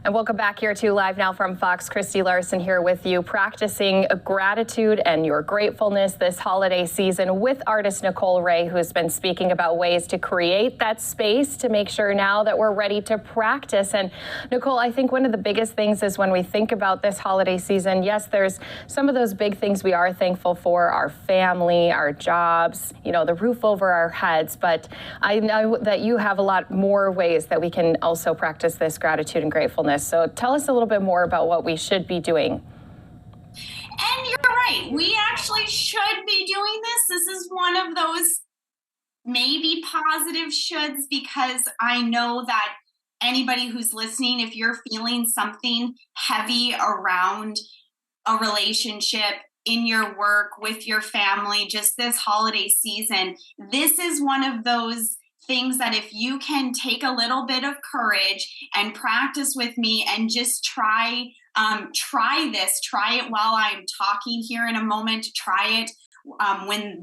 And welcome back here to Live Now from Fox. Christy Larson here with you, practicing gratitude and your gratefulness this holiday season with artist Nicole Ray, who's been speaking about ways to create that space to make sure now that we're ready to practice. And Nicole, I think one of the biggest things is when we think about this holiday season, yes, there's some of those big things we are thankful for, our family, our jobs, you know, the roof over our heads. But I know that you have a lot more ways that we can also practice this gratitude and gratefulness. So tell us a little bit more about what we should be doing. And you're right. We actually should be doing this. This is one of those maybe positive shoulds, because I know that anybody who's listening, if you're feeling something heavy around a relationship, in your work, with your family, just this holiday season, this is one of those things that if you can take a little bit of courage and practice with me and just try it while I'm talking here in a moment, try it when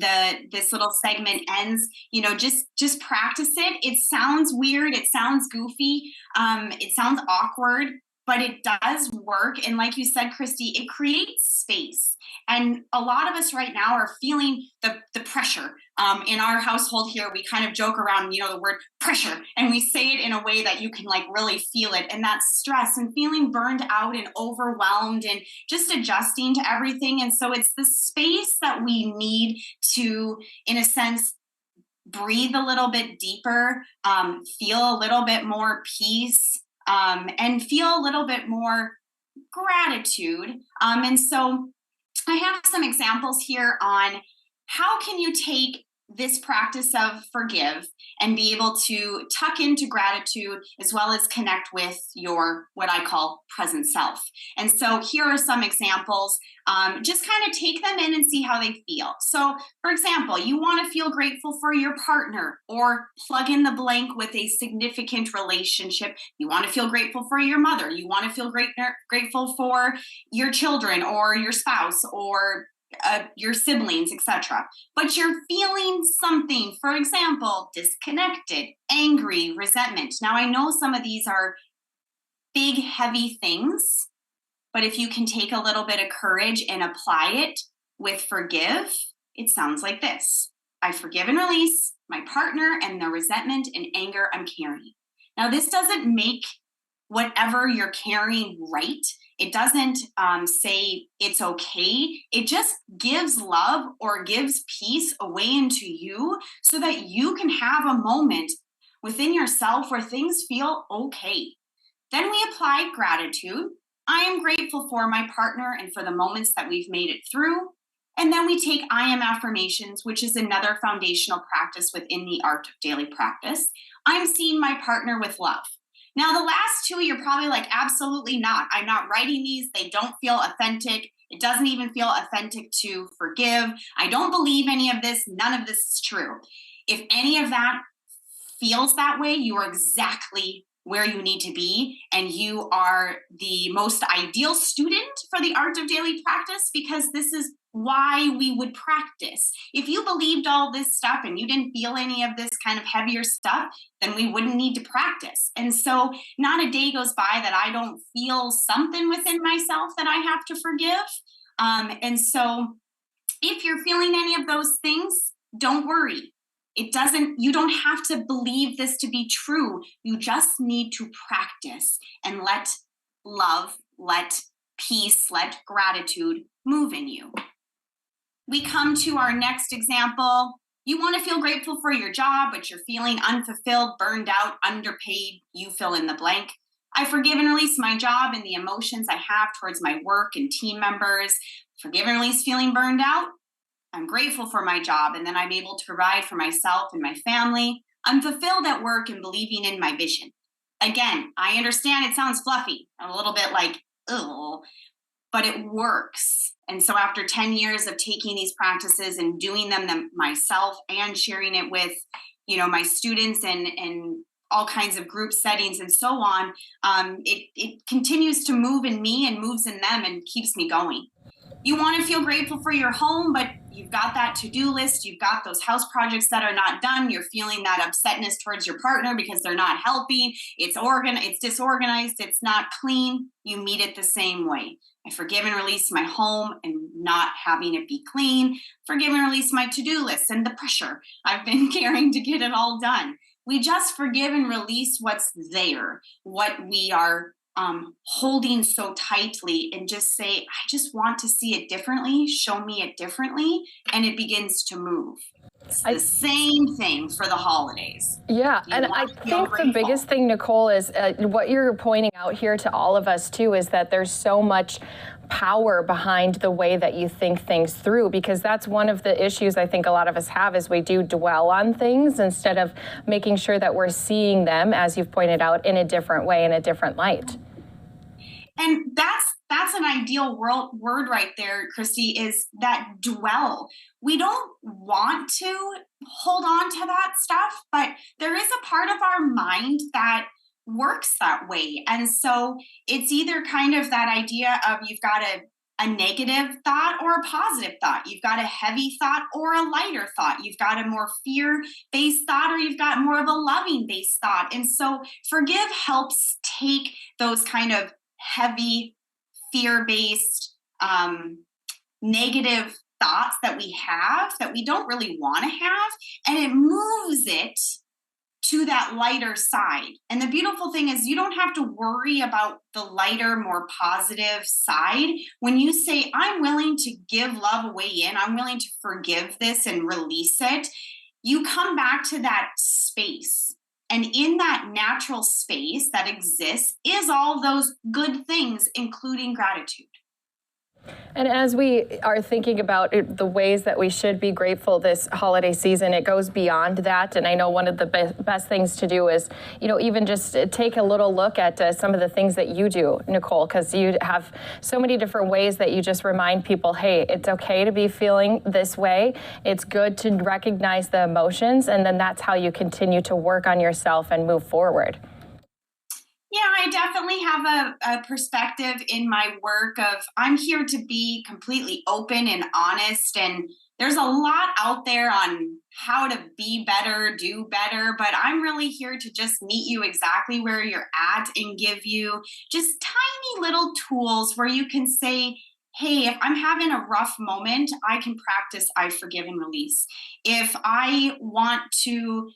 this little segment ends, you know, just practice it. It sounds weird, it sounds goofy, it sounds awkward, but it does work. And like you said, Christy, it creates space. And a lot of us right now are feeling the pressure. In our household here, we kind of joke around, you know, the word pressure, and we say it in a way that you can like really feel it. And that's stress and feeling burned out and overwhelmed and just adjusting to everything. And so it's the space that we need to, in a sense, breathe a little bit deeper, feel a little bit more peace, and feel a little bit more gratitude. And so I have some examples here on how can you take this practice of forgive and be able to tuck into gratitude as well as connect with your, what I call, present self. And so here are some examples. Just kind of take them in and see how they feel. So for example, you want to feel grateful for your partner, or plug in the blank with a significant relationship. You want to feel grateful for your mother. You want to feel grateful for your children or your spouse or your siblings, etc. But you're feeling something, for example, disconnected, angry, resentment. Now, I know some of these are big, heavy things, but if you can take a little bit of courage and apply it with forgive, it sounds like this. I forgive and release my partner and the resentment and anger I'm carrying. Now, this doesn't make whatever you're carrying right. It doesn't say it's okay. It just gives love or gives peace away into you so that you can have a moment within yourself where things feel okay. Then we apply gratitude. I am grateful for my partner and for the moments that we've made it through. And then we take I am affirmations, which is another foundational practice within the art of daily practice. I'm seeing my partner with love. Now, the last two, you're probably like, absolutely not. I'm not writing these. They don't feel authentic. It doesn't even feel authentic to forgive. I don't believe any of this. None of this is true. If any of that feels that way, you are exactly where you need to be. And you are the most ideal student for the art of daily practice, because this is why we would practice. If you believed all this stuff and you didn't feel any of this kind of heavier stuff, then we wouldn't need to practice. And so not a day goes by that I don't feel something within myself that I have to forgive. And so if you're feeling any of those things, don't worry. You don't have to believe this to be true. You just need to practice and let love, let peace, let gratitude move in you. We come to our next example. You want to feel grateful for your job, but you're feeling unfulfilled, burned out, underpaid. You fill in the blank. I forgive and release my job and the emotions I have towards my work and team members. Forgive and release feeling burned out. I'm grateful for my job, and then I'm able to provide for myself and my family. I'm fulfilled at work and believing in my vision. Again, I understand it sounds fluffy, a little bit like, ugh, but it works. And so after 10 years of taking these practices and doing them myself and sharing it with, you know, my students and all kinds of group settings and so on, it continues to move in me and moves in them and keeps me going. You want to feel grateful for your home, but you've got that to-do list, you've got those house projects that are not done, you're feeling that upsetness towards your partner because they're not helping, it's disorganized, it's not clean, you meet it the same way. I forgive and release my home and not having it be clean. Forgive and release my to-do list and the pressure I've been carrying to get it all done. We just forgive and release what's there, what we are holding so tightly, and just say, I just want to see it differently. Show me it differently. And it begins to move. It's the same thing for the holidays. Yeah, and I think the biggest thing, Nicole, is what you're pointing out here to all of us too, is that there's so much power behind the way that you think things through, because that's one of the issues I think a lot of us have, is we do dwell on things instead of making sure that we're seeing them, as you've pointed out, in a different way, in a different light. And that's an ideal word right there, Christy, is that dwell. We don't want to hold on to that stuff, but there is a part of our mind that works that way. And so it's either kind of that idea of you've got a negative thought or a positive thought. You've got a heavy thought or a lighter thought. You've got a more fear-based thought, or you've got more of a loving-based thought. And so forgive helps take those kind of heavy, fear-based, negative thoughts that we have that we don't really want to have, and it moves it to that lighter side. And the beautiful thing is you don't have to worry about the lighter, more positive side. When you say, I'm willing to give love away in, I'm willing to forgive this and release it, you come back to that space. And in that natural space that exists is all those good things, including gratitude. And as we are thinking about the ways that we should be grateful this holiday season, it goes beyond that. And I know one of the best things to do is, even just take a little look at some of the things that you do, Nicole, because you have so many different ways that you just remind people, hey, it's okay to be feeling this way. It's good to recognize the emotions. And then that's how you continue to work on yourself and move forward. Yeah, I definitely have a perspective in my work of I'm here to be completely open and honest. And there's a lot out there on how to be better, do better, but I'm really here to just meet you exactly where you're at and give you just tiny little tools where you can say, hey, if I'm having a rough moment, I can practice I forgive and release. If I want to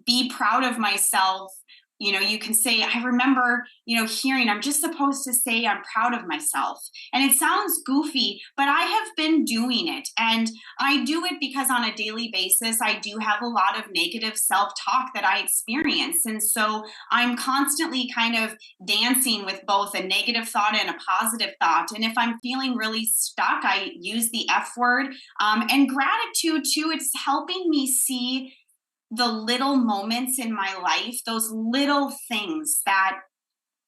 be proud of myself, you can say, I remember, hearing, I'm just supposed to say I'm proud of myself. And it sounds goofy, but I have been doing it. And I do it because on a daily basis, I do have a lot of negative self-talk that I experience. And so I'm constantly kind of dancing with both a negative thought and a positive thought. And if I'm feeling really stuck, I use the F word. And gratitude too, it's helping me see the little moments in my life, those little things, that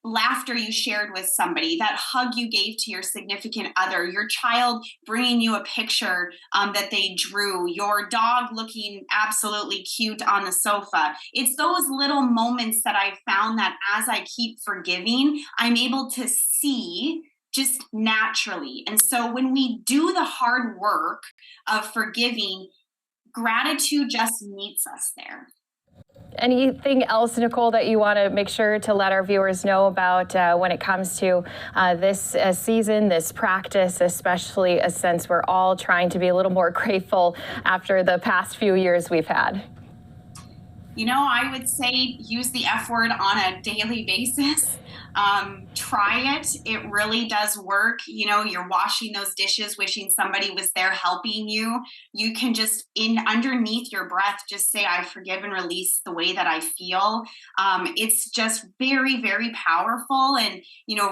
laughter you shared with somebody, that hug you gave to your significant other, your child bringing you a picture that they drew, your dog looking absolutely cute on the sofa. It's those little moments that I've found that as I keep forgiving, I'm able to see just naturally. And so when we do the hard work of forgiving, gratitude just meets us there. Anything else, Nicole, that you want to make sure to let our viewers know about when it comes to this season, this practice, especially since we're all trying to be a little more grateful after the past few years we've had? I would say use the F word on a daily basis. Try it. It really does work. You're washing those dishes, wishing somebody was there helping you. You can just underneath your breath, just say, I forgive and release the way that I feel. It's just very, very powerful. And,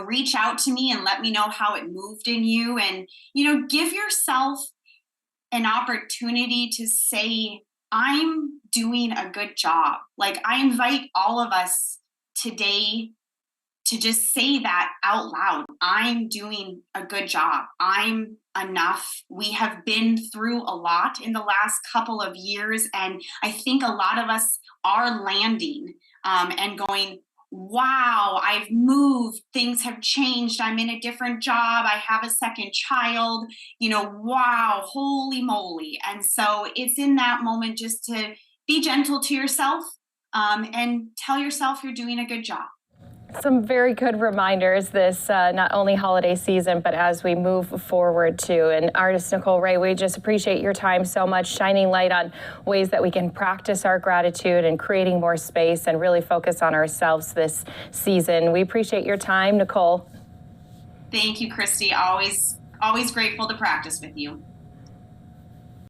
reach out to me and let me know how it moved in you. And, give yourself an opportunity to say, I'm doing a good job. Like, I invite all of us today to just say that out loud. I'm doing a good job. I'm enough. We have been through a lot in the last couple of years. And I think a lot of us are landing and going, wow, I've moved, things have changed, I'm in a different job, I have a second child, wow, holy moly. And so it's in that moment just to be gentle to yourself, and tell yourself you're doing a good job. Some very good reminders this not only holiday season, but as we move forward too. And artist Nicole Ray, we just appreciate your time so much, shining light on ways that we can practice our gratitude and creating more space and really focus on ourselves this season. We appreciate your time, Nicole. Thank you, Christy. Always grateful to practice with you.